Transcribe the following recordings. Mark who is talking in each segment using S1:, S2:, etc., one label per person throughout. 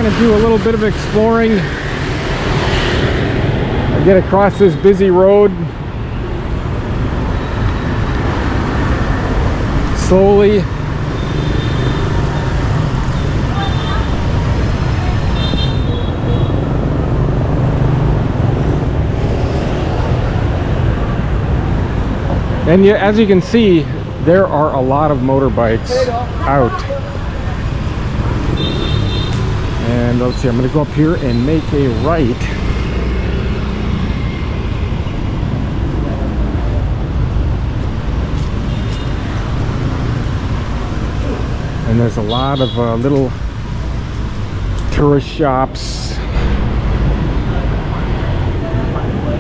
S1: Gonna do a little bit of exploring. I get across this busy road slowly. And as you can see, there are a lot of motorbikes out. And let's see, I'm going to go up here and make a right. And there's a lot of little tourist shops,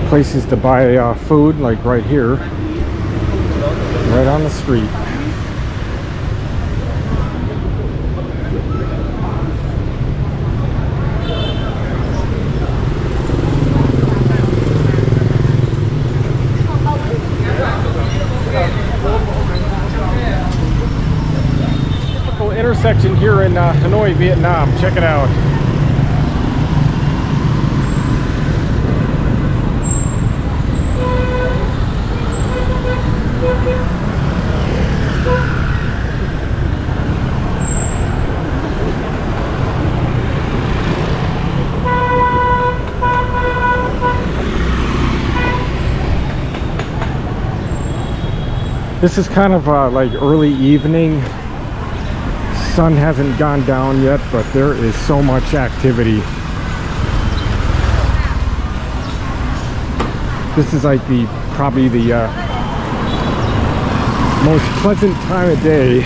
S1: places to buy food, like right here, right on the street. Intersection here in Hanoi, Vietnam. Check it out. This is kind of like early evening. Sun hasn't gone down yet, but there is so much activity. This is like probably the most pleasant time of day.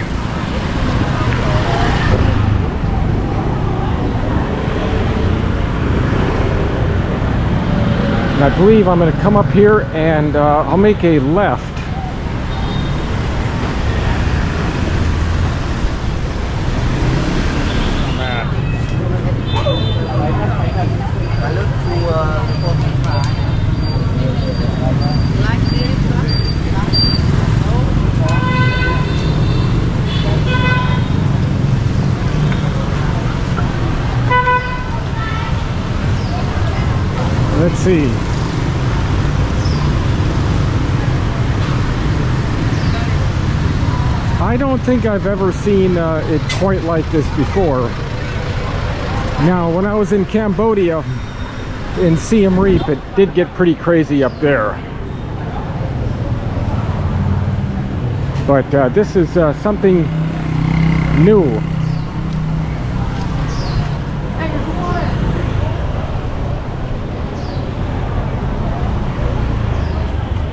S1: And I believe I'm going to come up here and I'll make a left. Let's see. I don't think I've ever seen it quite like this before. Now, when I was in Cambodia, in Siem Reap, it did get pretty crazy up there. But this is something new.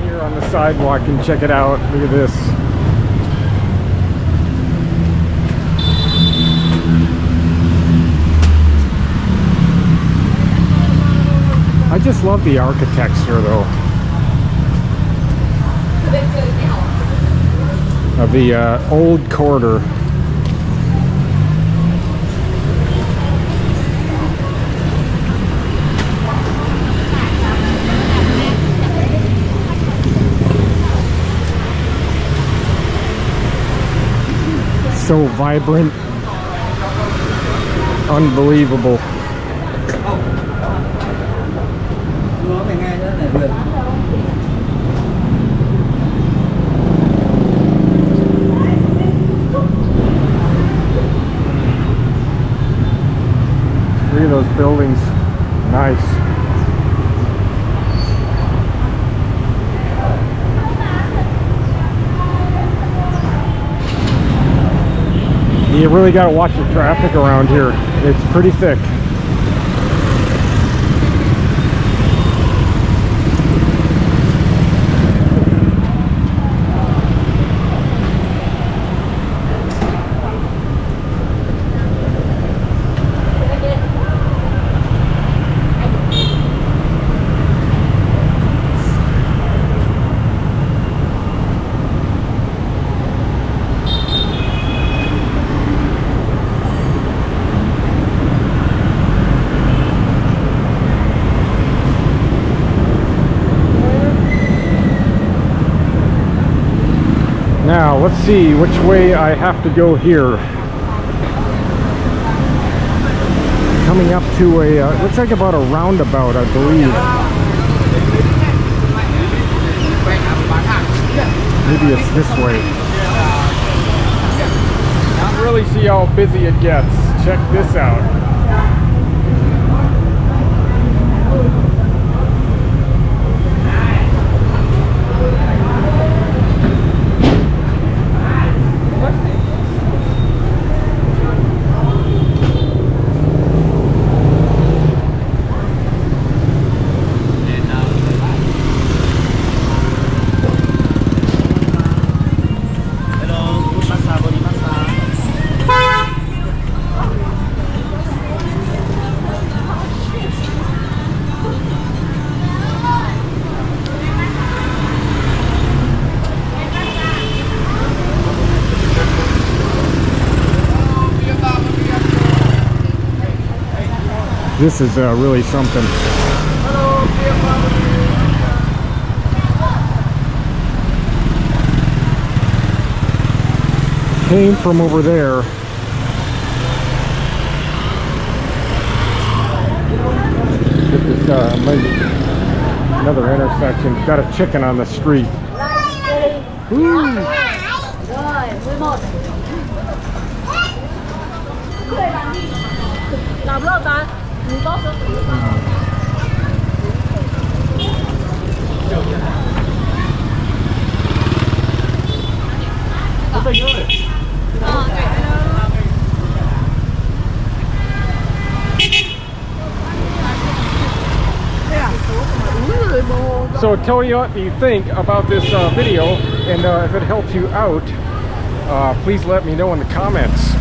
S1: Here on the sidewalk, and check it out. Look at this. I just love the architecture, though, of the old corridor. So vibrant, unbelievable. Look at those buildings. Nice. You really got to watch the traffic around here. It's pretty thick. Now, let's see which way I have to go here. coming up to a, looks like about a roundabout, I believe. Maybe it's this way. You can really see how busy it gets. Check this out. This is really something. Came from over there. Get this, maybe another intersection. Got a chicken on the street. Ooh. So tell me what you think about this video, and if it helps you out, please let me know in the comments.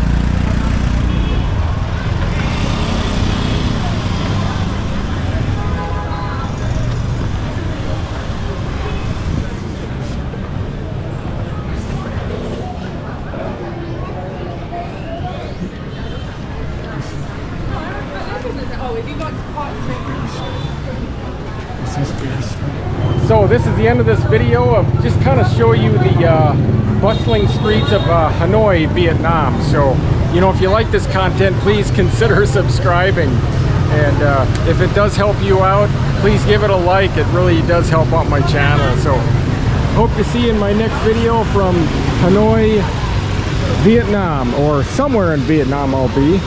S1: So this is the end of this video of just kind of show you the bustling streets of Hanoi, Vietnam. So, you know, if you like this content, please consider subscribing. And if it does help you out, please give it a like. It really does help out my channel. So, hope to see you in my next video from Hanoi, Vietnam, or somewhere in Vietnam I'll be.